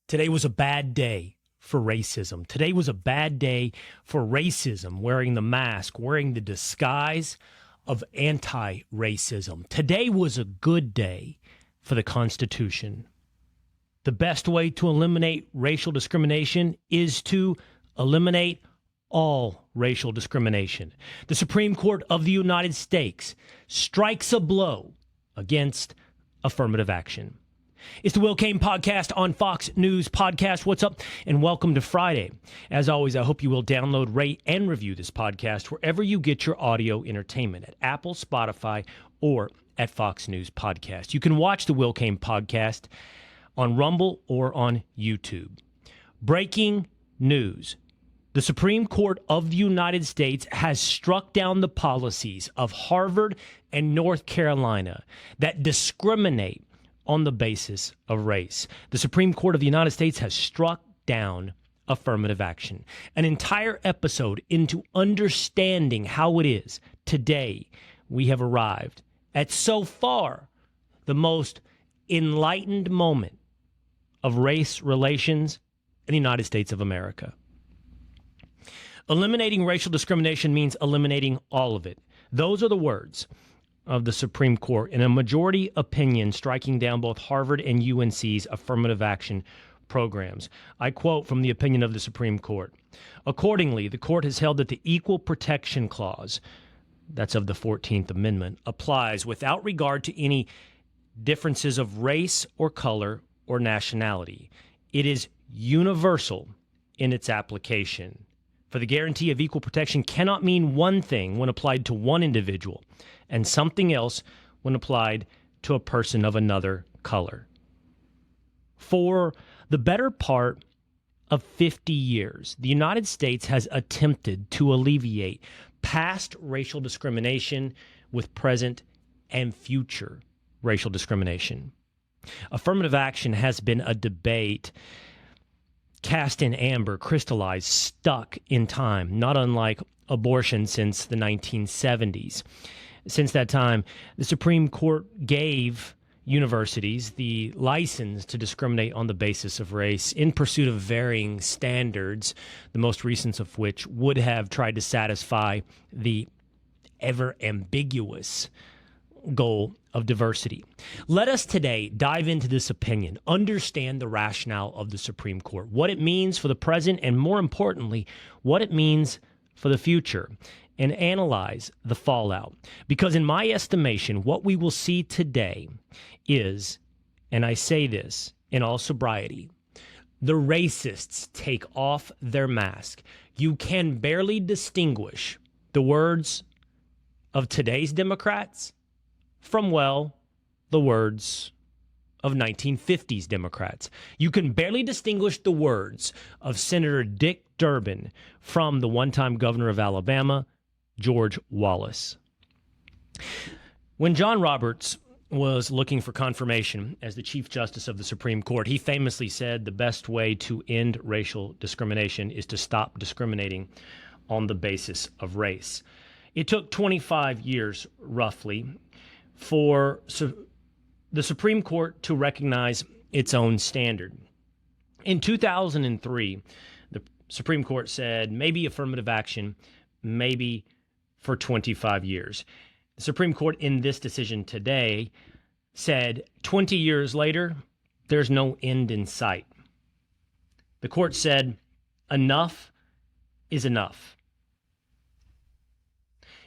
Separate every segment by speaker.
Speaker 1: Today was a bad day for racism. Today was a bad day for racism, wearing the mask, wearing the disguise of anti-racism. Today was a good day for the Constitution. The best way to eliminate racial discrimination is to eliminate all racial discrimination. The Supreme Court of the United States strikes a blow against affirmative action. It's the Cain Podcast on Fox News Podcast. What's up? And welcome to Friday. As always, I hope you will download, rate, and review this podcast wherever you get your audio entertainment, at Apple, Spotify, or at Fox News Podcast. You can watch the Cain Podcast on Rumble or on YouTube. Breaking news. The Supreme Court of the United States has struck down the policies of Harvard and North Carolina that discriminate on the basis of race. The Supreme Court of the United States has struck down affirmative action. An entire episode into understanding how it is today we have arrived at so far the most enlightened moment of race relations in the United States of America. Eliminating racial discrimination means eliminating all of it. Those are the words of the Supreme Court in a majority opinion striking down both Harvard and UNC's affirmative action programs. I quote from the opinion of the Supreme Court. Accordingly, the court has held that the Equal Protection Clause, that's of the 14th Amendment, applies without regard to any differences of race or color or nationality. It is universal in its application. For the guarantee of equal protection cannot mean one thing when applied to one individual and something else when applied to a person of another color. For the better part of 50 years, the United States has attempted to alleviate past racial discrimination with present and future racial discrimination. Affirmative action has been a debate cast in amber, crystallized, stuck in time, not unlike abortion since the 1970s. Since that time, the Supreme Court gave universities the license to discriminate on the basis of race in pursuit of varying standards, the most recent of which would have tried to satisfy the ever ambiguous goal of diversity. Let us today dive into this opinion, understand the rationale of the Supreme Court, what it means for the present, and more importantly, what it means for the future, and analyze the fallout. Because in my estimation, what we will see today is, and I say this in all sobriety, the racists take off their mask. You can barely distinguish the words of today's Democrats from, well, the words of 1950s Democrats. You can barely distinguish the words of Senator Dick Durbin from the one-time governor of Alabama, George Wallace. When John Roberts was looking for confirmation as the Chief Justice of the Supreme Court, he famously said the best way to end racial discrimination is to stop discriminating on the basis of race. It took 25 years, roughly, for the Supreme Court to recognize its own standard. In 2003, the Supreme Court said maybe affirmative action, maybe for 25 years. The Supreme Court in this decision today said 20 years later, there's no end in sight. The court said enough is enough.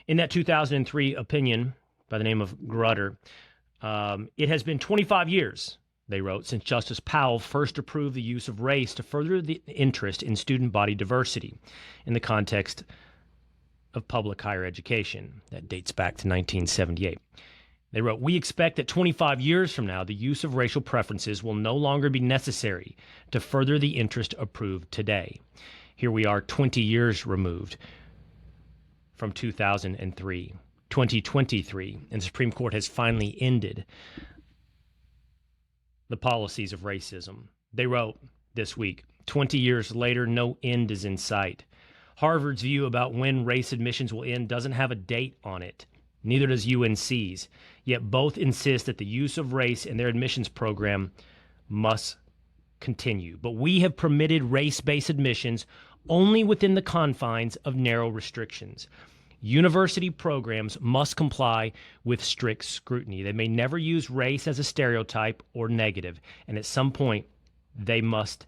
Speaker 1: In that 2003 opinion by the name of Grutter, it has been 25 years, they wrote, since Justice Powell first approved the use of race to further the interest in student body diversity in the context of public higher education. That dates back to 1978. They wrote, "We expect that 25 years from now, the use of racial preferences will no longer be necessary to further the interest approved today." Here we are 20 years removed from 2003. 2023, and the Supreme Court has finally ended the policies of racism. They wrote this week, 20 years later, no end is in sight. Harvard's view about when race admissions will end doesn't have a date on it. Neither does UNC's. Yet both insist that the use of race in their admissions program must continue, but we have permitted race-based admissions only within the confines of narrow restrictions. University programs must comply with strict scrutiny. They may never use race as a stereotype or negative, and at some point, they must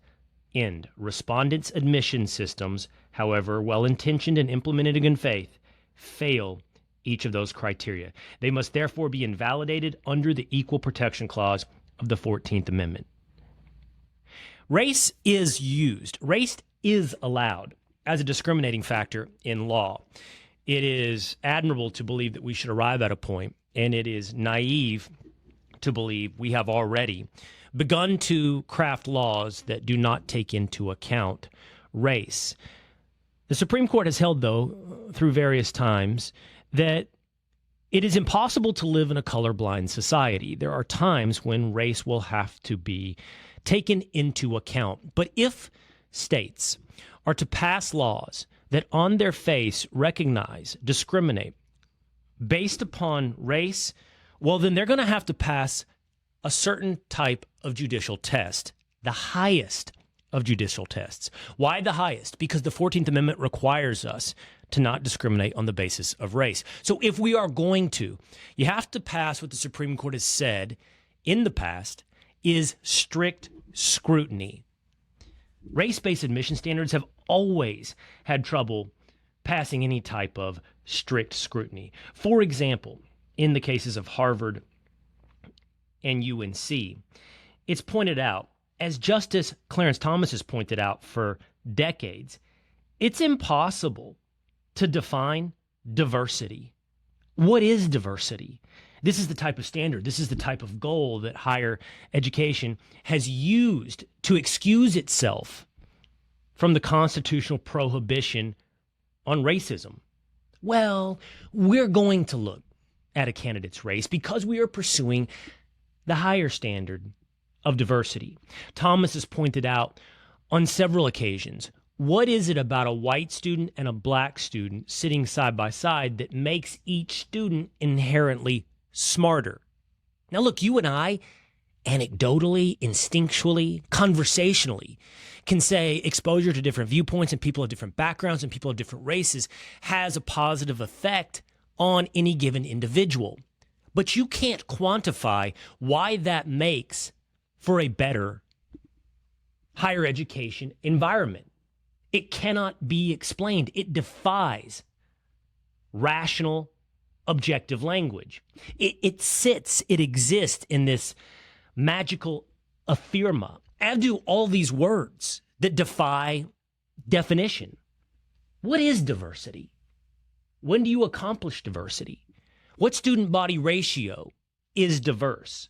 Speaker 1: end. Respondents' admission systems, however well-intentioned and implemented in good faith, fail each of those criteria. They must therefore be invalidated under the Equal Protection Clause of the 14th Amendment. Race is allowed as a discriminating factor in law. It is admirable to believe that we should arrive at a point, and it is naive to believe we have already begun to craft laws that do not take into account race. The Supreme Court has held, though, through various times, that it is impossible to live in a colorblind society. There are times when race will have to be taken into account. But if states are to pass laws that on their face recognize, discriminate based upon race, well, then they're going to have to pass a certain type of judicial test, the highest of judicial tests. Why the highest? Because the 14th Amendment requires us to not discriminate on the basis of race. So if we are going to, you have to pass what the Supreme Court has said in the past is strict scrutiny. Race-based admission standards have always had trouble passing any type of strict scrutiny. For example, in the cases of Harvard and UNC, it's pointed out, as Justice Clarence Thomas has pointed out for decades, it's impossible to define diversity. What is diversity? This is the type of standard, this is the type of goal that higher education has used to excuse itself from the constitutional prohibition on racism. Well, we're going to look at a candidate's race because we are pursuing the higher standard of diversity. Thomas has pointed out on several occasions, what is it about a white student and a black student sitting side by side that makes each student inherently smarter? Now look, you and I, anecdotally, instinctually, conversationally, can say exposure to different viewpoints and people of different backgrounds and people of different races has a positive effect on any given individual. But you can't quantify why that makes for a better higher education environment. It cannot be explained. It defies rational, objective language. It exists in this magical affirma, as do all these words that defy definition. What is diversity? When do you accomplish diversity? What student body ratio is diverse?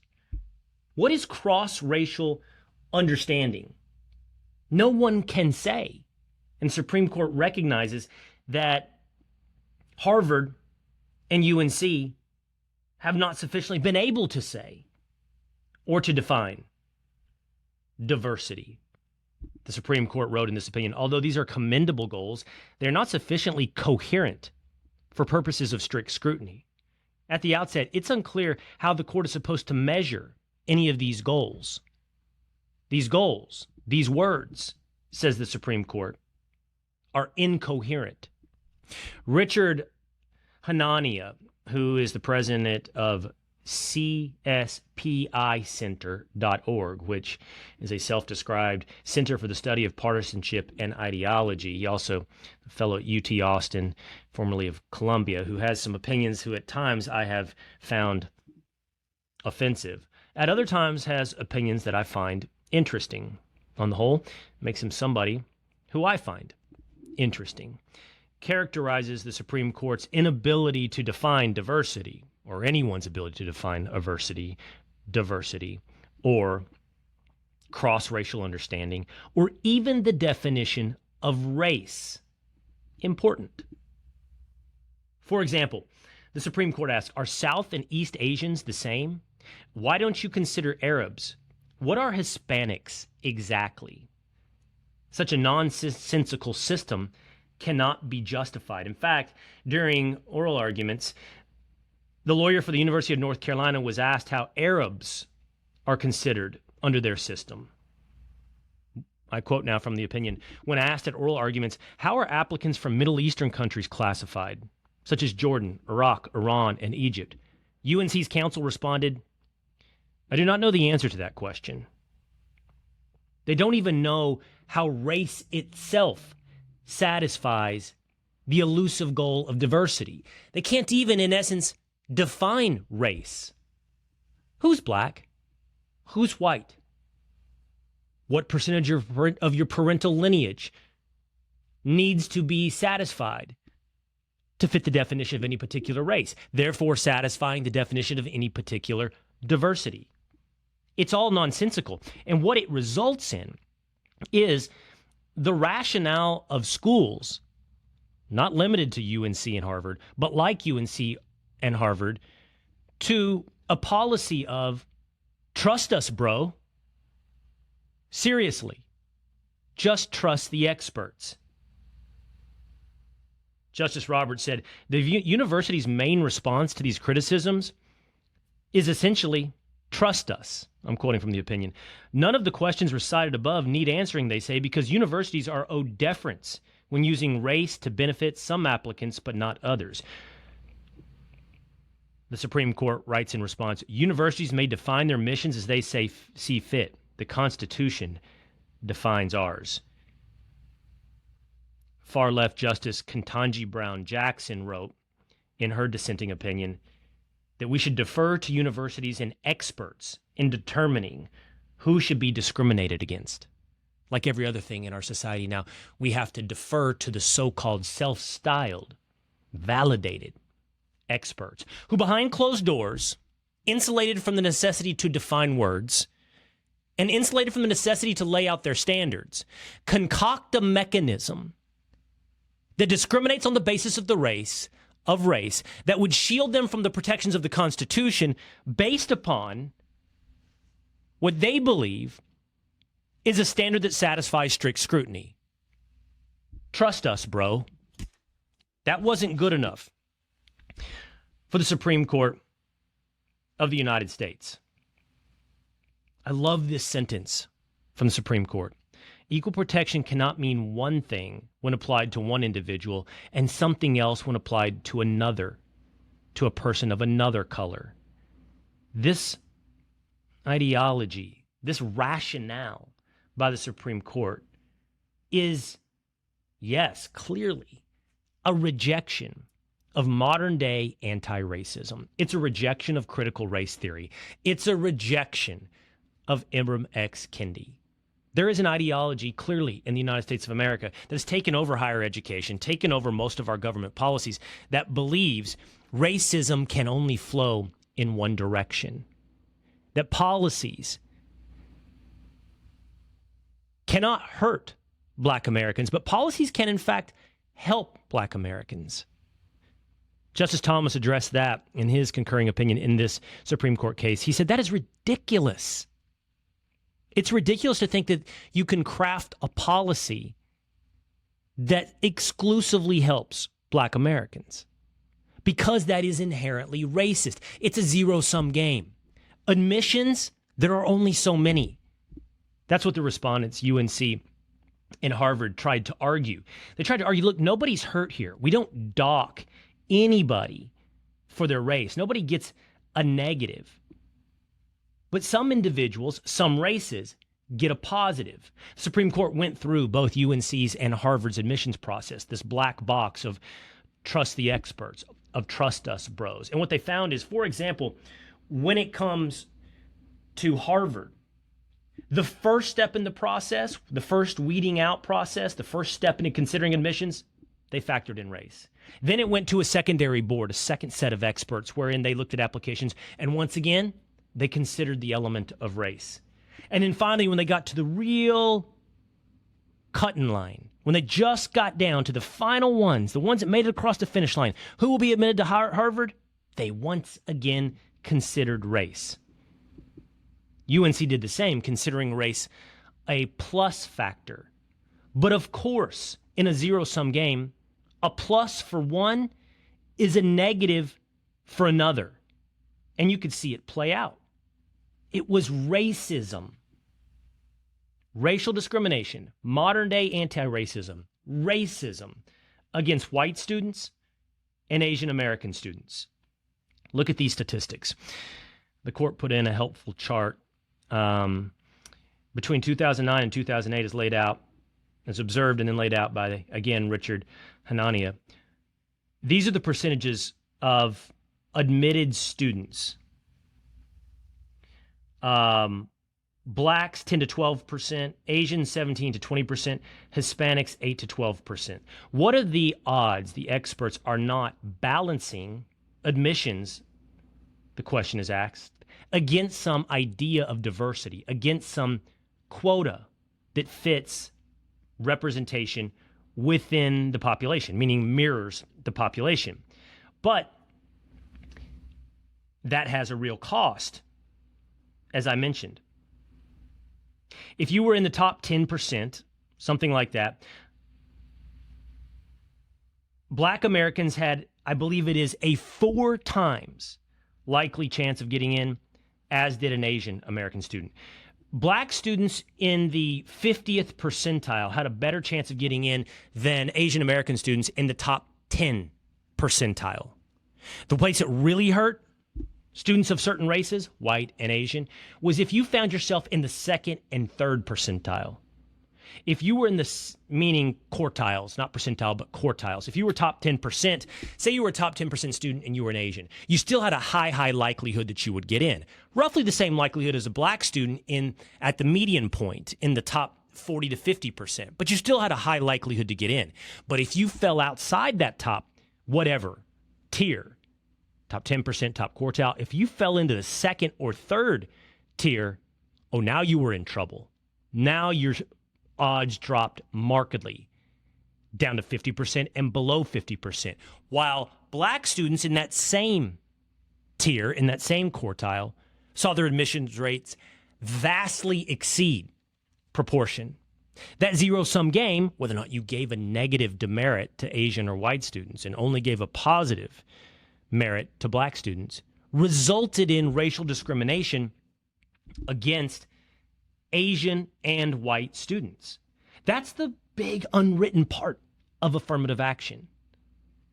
Speaker 1: What is cross-racial understanding? No one can say. And the Supreme Court recognizes that Harvard and UNC have not sufficiently been able to say or to define diversity. The Supreme Court wrote in this opinion, although these are commendable goals, they're not sufficiently coherent for purposes of strict scrutiny. At the outset, it's unclear how the court is supposed to measure any of these goals. These goals, these words, says the Supreme Court, are incoherent. Richard Hanania, who is the president of CSPICenter.org, which is a self-described center for the study of partisanship and ideology. He also a fellow at UT Austin, formerly of Columbia, who has some opinions who at times I have found offensive. At other times has opinions that I find interesting. On the whole, makes him somebody who I find interesting. Characterizes the Supreme Court's inability to define diversity, or anyone's ability to define diversity, or cross-racial understanding, or even the definition of race, important. For example, the Supreme Court asks, are South and East Asians the same? Why don't you consider Arabs? What are Hispanics exactly? Such a nonsensical system cannot be justified. In fact, during oral arguments, the lawyer for the University of North Carolina was asked how Arabs are considered under their system. I quote now from the opinion, when asked at oral arguments, how are applicants from Middle Eastern countries classified, such as Jordan, Iraq, Iran, and Egypt? UNC's counsel responded, I do not know the answer to that question. They don't even know how race itself satisfies the elusive goal of diversity. They can't even, in essence, define race. Who's black? Who's white? What percentage of your parental lineage needs to be satisfied to fit the definition of any particular race, therefore satisfying the definition of any particular diversity? It's all nonsensical. And what it results in is the rationale of schools, not limited to UNC and Harvard, but like UNC and Harvard, to a policy of trust us, bro. Seriously, just trust the experts. Justice Roberts said, the university's main response to these criticisms is essentially, trust us. I'm quoting from the opinion. None of the questions recited above need answering, they say, because universities are owed deference when using race to benefit some applicants but not others. The Supreme Court writes in response, universities may define their missions as they see fit. The Constitution defines ours. Far-left Justice Ketanji Brown Jackson wrote in her dissenting opinion that we should defer to universities and experts in determining who should be discriminated against. Like every other thing in our society now, we have to defer to the so-called self-styled, validated experts who, behind closed doors, insulated from the necessity to define words, and insulated from the necessity to lay out their standards, concoct a mechanism that discriminates on the basis of race that would shield them from the protections of the Constitution based upon what they believe is a standard that satisfies strict scrutiny. Trust us, bro. That wasn't good enough for the Supreme Court of the United States. I love this sentence from the Supreme Court. Equal protection cannot mean one thing when applied to one individual and something else when applied to another, to a person of another color. This ideology, this rationale by the Supreme Court is, yes, clearly a rejection of modern-day anti-racism. It's a rejection of critical race theory. It's a rejection of Ibram X. Kendi. There is an ideology clearly in the United States of America that has taken over higher education, taken over most of our government policies, that believes racism can only flow in one direction. That policies cannot hurt Black Americans, but policies can in fact help Black Americans. Justice Thomas addressed that in his concurring opinion in this Supreme Court case. He said, that is ridiculous. It's ridiculous to think that you can craft a policy that exclusively helps Black Americans, because that is inherently racist. It's a zero-sum game. Admissions, there are only so many. That's what the respondents, UNC and Harvard, tried to argue. They tried to argue, look, nobody's hurt here. We don't dock anybody for their race. Nobody gets a negative. But some individuals, some races, get a positive. The Supreme Court went through both UNC's and Harvard's admissions process, this black box of trust the experts, of trust us bros. And what they found is, for example, when it comes to Harvard, the first step in the process, the first weeding out process, the first step in considering admissions, they factored in race. Then it went to a secondary board, a second set of experts, wherein they looked at applications, and once again, they considered the element of race. And then finally, when they got to the real cutting line, when they just got down to the final ones, the ones that made it across the finish line, who will be admitted to Harvard? They once again considered race. UNC did the same, considering race a plus factor. But of course, in a zero-sum game, a plus for one is a negative for another. And you could see it play out. It was racism Racial discrimination, modern-day anti-racism, racism against white students and Asian American students. Look at these statistics. The court put in a helpful chart. Between 2009 and 2008 is laid out, is observed and then laid out by, again, Richard Hanania. These are the percentages of admitted students. Blacks 10 to 12%, Asians 17 to 20%, Hispanics 8 to 12%. What are the odds the experts are not balancing admissions, the question is asked, against some idea of diversity, against some quota that fits representation within the population, meaning mirrors the population? But that has a real cost, as I mentioned. If you were in the top 10%, something like that, Black Americans had, I believe it is, a 4 times likely chance of getting in, as did an Asian American student. Black students in the 50th percentile had a better chance of getting in than Asian American students in the top 10 percentile. The place it really hurt students of certain races, white and Asian, was if you found yourself in the 2nd and 3rd percentile. If you were in the, meaning quartiles, not percentile, but quartiles. If you were top 10%, say you were a top 10% student and you were an Asian, you still had a high likelihood that you would get in. Roughly the same likelihood as a black student at the median point in the top 40 to 50%, but you still had a high likelihood to get in. But if you fell outside that top, whatever, tier, top 10%, top quartile, if you fell into the 2nd or 3rd tier, oh, now you were in trouble. Now your odds dropped markedly down to 50% and below 50%, while black students in that same tier, in that same quartile, saw their admissions rates vastly exceed proportion. That zero-sum game, whether or not you gave a negative demerit to Asian or white students and only gave a positive merit to black students, resulted in racial discrimination against Asian and white students. That's the big unwritten part of affirmative action.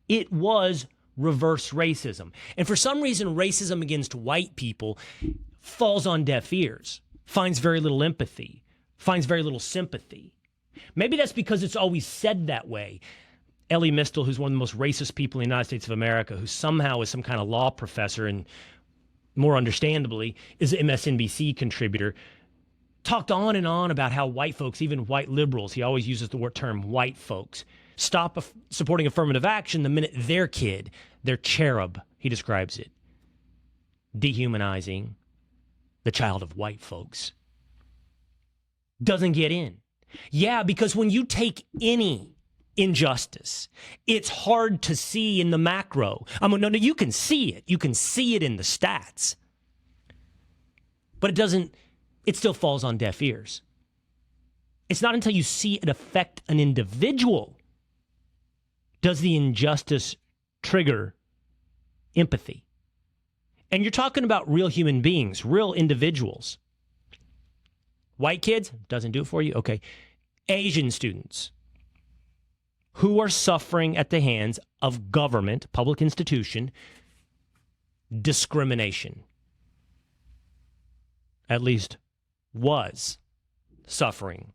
Speaker 1: It was reverse racism. And for some reason, racism against white people falls on deaf ears, finds very little empathy, finds very little sympathy. Maybe that's because it's always said that way. Ellie Mistel, who's one of the most racist people in the United States of America, who somehow is some kind of law professor and more understandably is an MSNBC contributor, talked on and on about how white folks, even white liberals, he always uses the term white folks, stop supporting affirmative action the minute their kid, their cherub, he describes it, dehumanizing the child of white folks, doesn't get in. Yeah, because when you take any injustice, it's hard to see in the macro. No, you can see it. You can see it in the stats. But it still falls on deaf ears. It's not until you see it affect an individual does the injustice trigger empathy. And you're talking about real human beings, real individuals. White kids, doesn't do it for you? Okay. Asian students who are suffering at the hands of government, public institution, discrimination. At least was suffering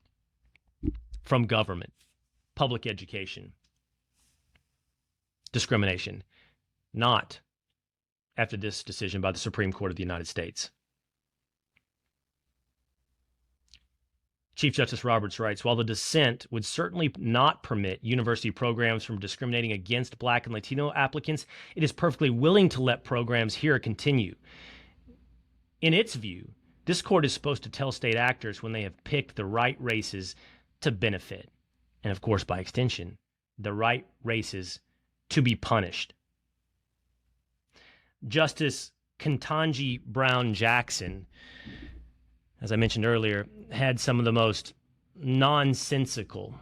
Speaker 1: from government, public education, discrimination, not after this decision by the Supreme Court of the United States. Chief Justice Roberts writes, while the dissent would certainly not permit university programs from discriminating against Black and Latino applicants, it is perfectly willing to let programs here continue. In its view, this court is supposed to tell state actors when they have picked the right races to benefit, and of course, by extension, the right races to be punished. Justice Ketanji Brown Jackson, as I mentioned earlier, had some of the most nonsensical,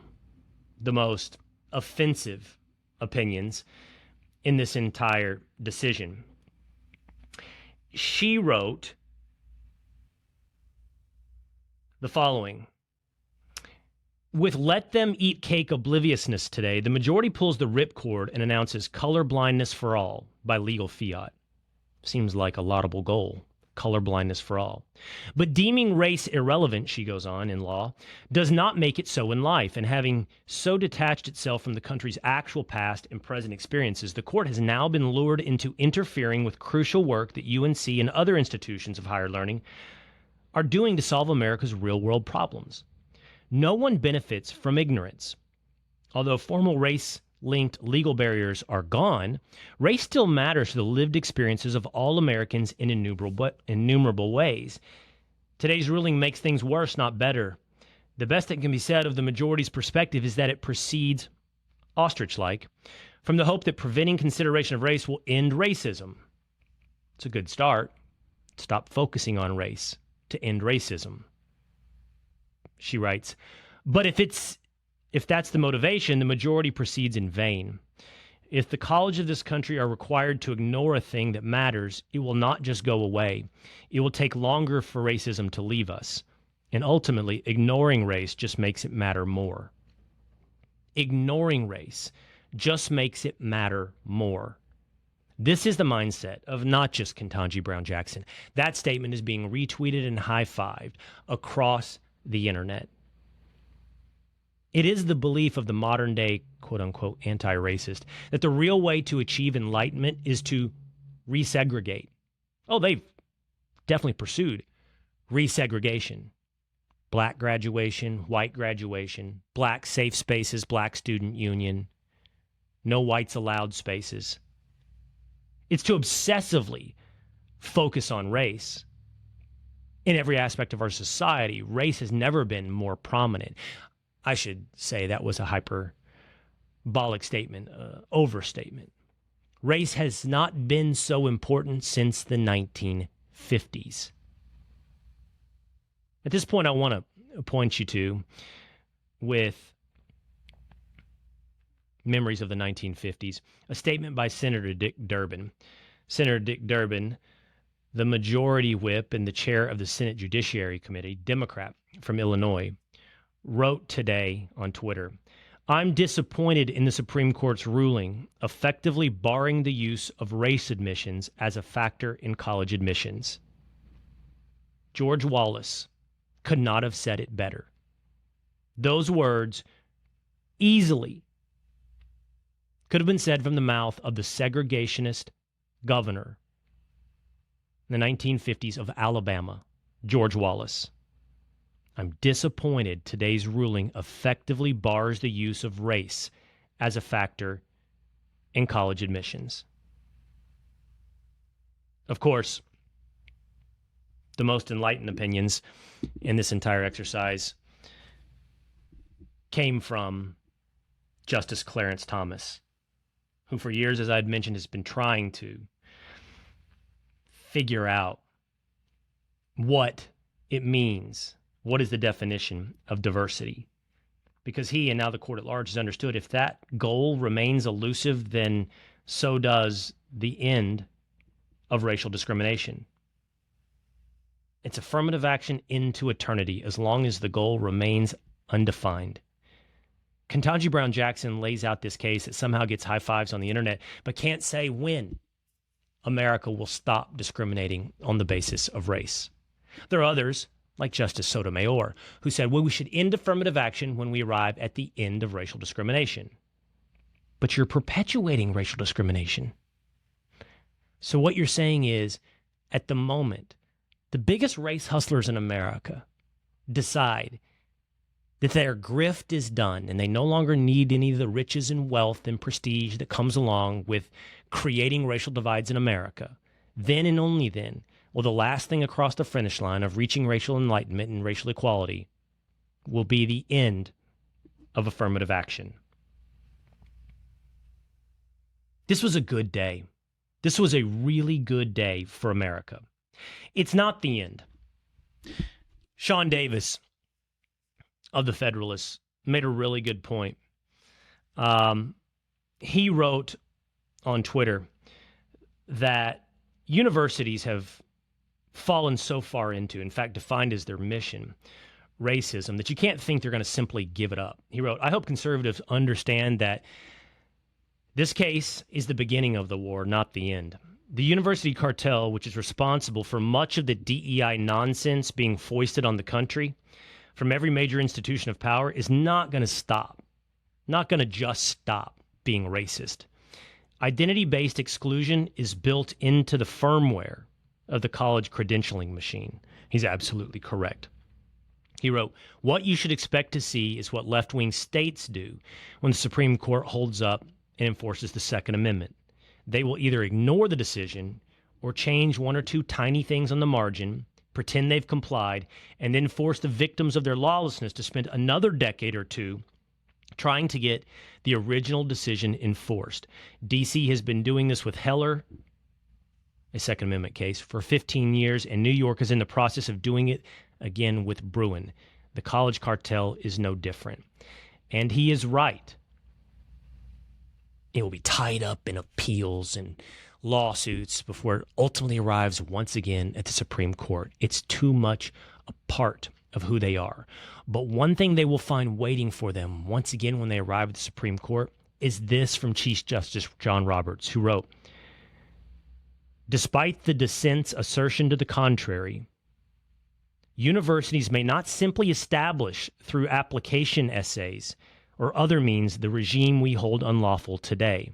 Speaker 1: the most offensive opinions in this entire decision. She wrote the following With Let Them Eat Cake obliviousness today, the majority pulls the ripcord and announces color blindness for all by legal fiat. Seems like a laudable goal, color blindness for all. But deeming race irrelevant, she goes on, in law, does not make it so in life. And having so detached itself from the country's actual past and present experiences, the court has now been lured into interfering with crucial work that UNC and other institutions of higher learning are doing to solve America's real-world problems. No one benefits from ignorance. Although formal race-linked legal barriers are gone, race still matters to the lived experiences of all Americans in innumerable ways. Today's ruling makes things worse, not better. The best that can be said of the majority's perspective is that it proceeds, ostrich-like, from the hope that preventing consideration of race will end racism. It's a good start. Stop focusing on race to end racism. She writes, but if that's the motivation, the majority proceeds in vain. If the college of this country are required to ignore a thing that matters, it will not just go away. It will take longer for racism to leave us. And ultimately, ignoring race just makes it matter more. Ignoring race just makes it matter more. This is the mindset of not just Ketanji Brown Jackson. That statement is being retweeted and high-fived across the internet. It is the belief of the modern-day, quote-unquote, anti-racist that the real way to achieve enlightenment is to resegregate. Oh, they've definitely pursued resegregation. Black graduation, white graduation, black safe spaces, black student union, no whites allowed spaces. It's to obsessively focus on race. In every aspect of our society, race has never been more prominent. I should say that was a hyperbolic statement, overstatement. Race has not been so important since the 1950s. At this point, I want to point you to, with memories of the 1950s, a statement by Senator Dick Durbin. Senator Dick Durbin, the majority whip and the chair of the Senate Judiciary Committee, Democrat from Illinois, wrote today on Twitter, I'm disappointed in the Supreme Court's ruling effectively barring the use of race admissions as a factor in college admissions. George Wallace could not have said it better. Those words easily could have been said from the mouth of the segregationist governor in the 1950s of Alabama, George Wallace. I'm disappointed today's ruling effectively bars the use of race as a factor in college admissions. Of course, the most enlightened opinions in this entire exercise came from Justice Clarence Thomas, who for years, as I'd mentioned, has been trying to figure out what it means. What is the definition of diversity? Because he, and now the court at large, has understood if that goal remains elusive, then so does the end of racial discrimination. It's affirmative action into eternity as long as the goal remains undefined. Ketanji Brown Jackson lays out this case that somehow gets high fives on the internet, but can't say when America will stop discriminating on the basis of race. There are others, like Justice Sotomayor, who said, well, we should end affirmative action when we arrive at the end of racial discrimination. But you're perpetuating racial discrimination. So what you're saying is, at the moment, the biggest race hustlers in America decide that their grift is done and they no longer need any of the riches and wealth and prestige that comes along with creating racial divides in America. Then and only then will the last thing across the finish line of reaching racial enlightenment and racial equality will be the end of affirmative action. This was a good day. This was a really good day for America. It's not the end. Sean Davis of the Federalists made a really good point. He wrote on Twitter that universities have fallen so far into, in fact, defined as their mission, racism that you can't think they're going to simply give it up. He wrote, I hope conservatives understand that this case is the beginning of the war, not the end. The university cartel, which is responsible for much of the DEI nonsense being foisted on the country from every major institution of power, is not going to stop, not going to just stop being racist. Identity-based exclusion is built into the firmware of the college credentialing machine. He's absolutely correct. He wrote, what you should expect to see is what left-wing states do when the Supreme Court holds up and enforces the Second Amendment. They will either ignore the decision or change one or two tiny things on the margin, pretend they've complied, and then force the victims of their lawlessness to spend another decade or two trying to get the original decision enforced. D.C. has been doing this with Heller, a Second Amendment case, for 15 years, and New York is in the process of doing it again with Bruin. The college cartel is no different. And he is right. It will be tied up in appeals and lawsuits before it ultimately arrives once again at the Supreme Court. It's too much a part of who they are. But one thing they will find waiting for them once again when they arrive at the Supreme Court is this from Chief Justice John Roberts, who wrote, despite the dissent's assertion to the contrary, universities may not simply establish through application essays or other means the regime we hold unlawful today.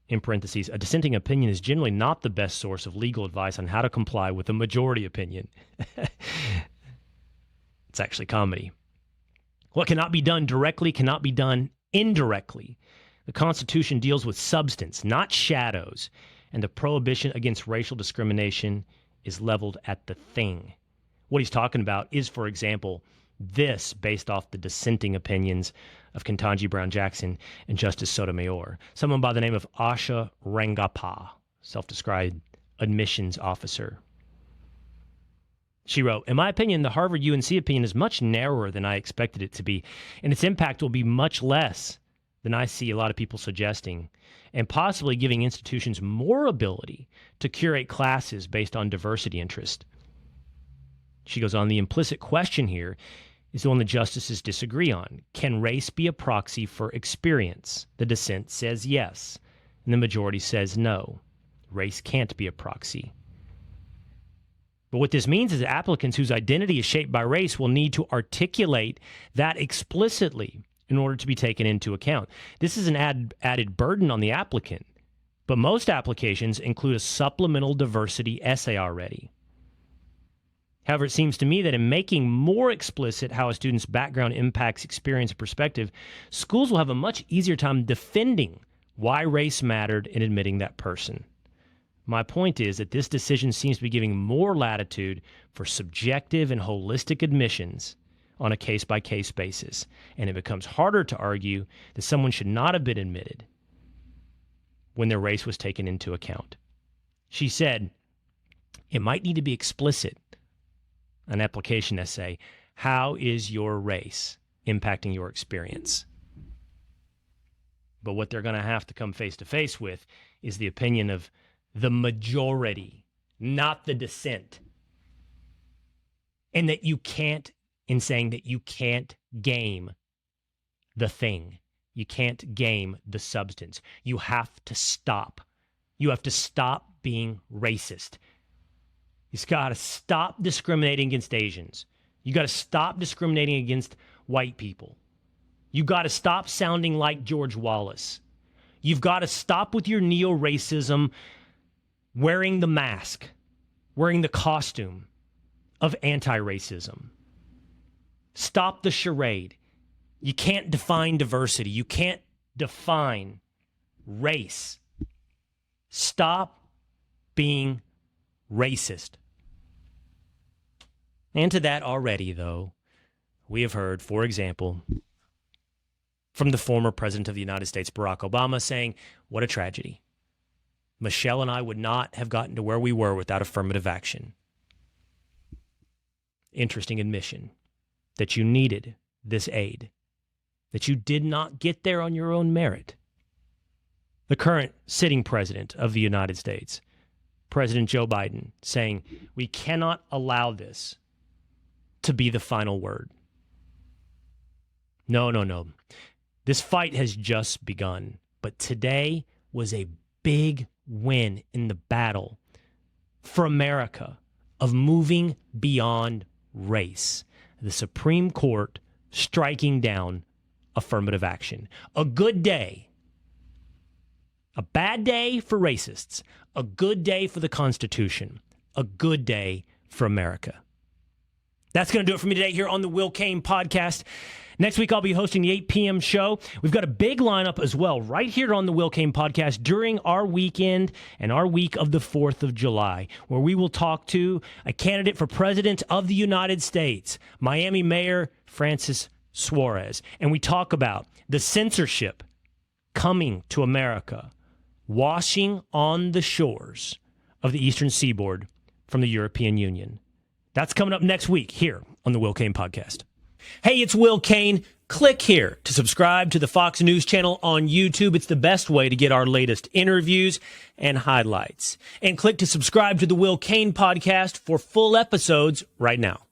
Speaker 1: In parentheses, a dissenting opinion is generally not the best source of legal advice on how to comply with a majority opinion. It's actually comedy. What cannot be done directly cannot be done indirectly. The Constitution deals with substance, not shadows, and the prohibition against racial discrimination is leveled at the thing. What he's talking about is, for example, this based off the dissenting opinions of Ketanji Brown Jackson and Justice Sotomayor. Someone by the name of Asha Rangappa, self-described admissions officer. She wrote, in my opinion, the Harvard UNC opinion is much narrower than I expected it to be, and its impact will be much less than I see a lot of people suggesting, and possibly giving institutions more ability to curate classes based on diversity interest. She goes on, the implicit question here is the one the justices disagree on. Can race be a proxy for experience? The dissent says yes, and the majority says no. Race can't be a proxy. But what this means is that applicants whose identity is shaped by race will need to articulate that explicitly in order to be taken into account. This is an added burden on the applicant, but most applications include a supplemental diversity essay already. However, it seems to me that in making more explicit how a student's background impacts experience and perspective, schools will have a much easier time defending why race mattered in admitting that person. My point is that this decision seems to be giving more latitude for subjective and holistic admissions on a case-by-case basis, and it becomes harder to argue that someone should not have been admitted when their race was taken into account. She said, it might need to be explicit, an application essay, how is your race impacting your experience? But what they're going to have to come face-to-face with is the opinion of the majority, not the dissent. And that you can't, in saying that you can't game the thing. You can't game the substance. You have to stop. You have to stop being racist. You've got to stop discriminating against Asians. You got to stop discriminating against white people. You got to stop sounding like George Wallace. You've got to stop with your neo-racism, wearing the mask, wearing the costume of anti-racism. Stop the charade. You can't define diversity. You can't define race. Stop being racist. And to that already, though, we have heard, for example, from the former president of the United States, Barack Obama, saying, what a tragedy. Michelle and I would not have gotten to where we were without affirmative action. Interesting admission that you needed this aid, that you did not get there on your own merit. The current sitting president of the United States, President Joe Biden, saying, we cannot allow this to be the final word. No. This fight has just begun. But today was a big win in the battle for America of moving beyond race. The Supreme Court striking down affirmative action. A good day. A bad day for racists. A good day for the Constitution. A good day for America. That's going to do it for me today here on the Will Cain Podcast. Next week, I'll be hosting the 8 p.m. show. We've got a big lineup as well right here on the Will Cain Podcast during our weekend and our week of the 4th of July, where we will talk to a candidate for president of the United States, Miami Mayor Francis Suarez. And we talk about the censorship coming to America, washing on the shores of the Eastern Seaboard from the European Union. That's coming up next week here on the Will Cain Podcast. Hey, it's Will Cain. Click here to subscribe to the Fox News channel on YouTube. It's the best way to get our latest interviews and highlights. And click to subscribe to the Will Cain Podcast for full episodes right now.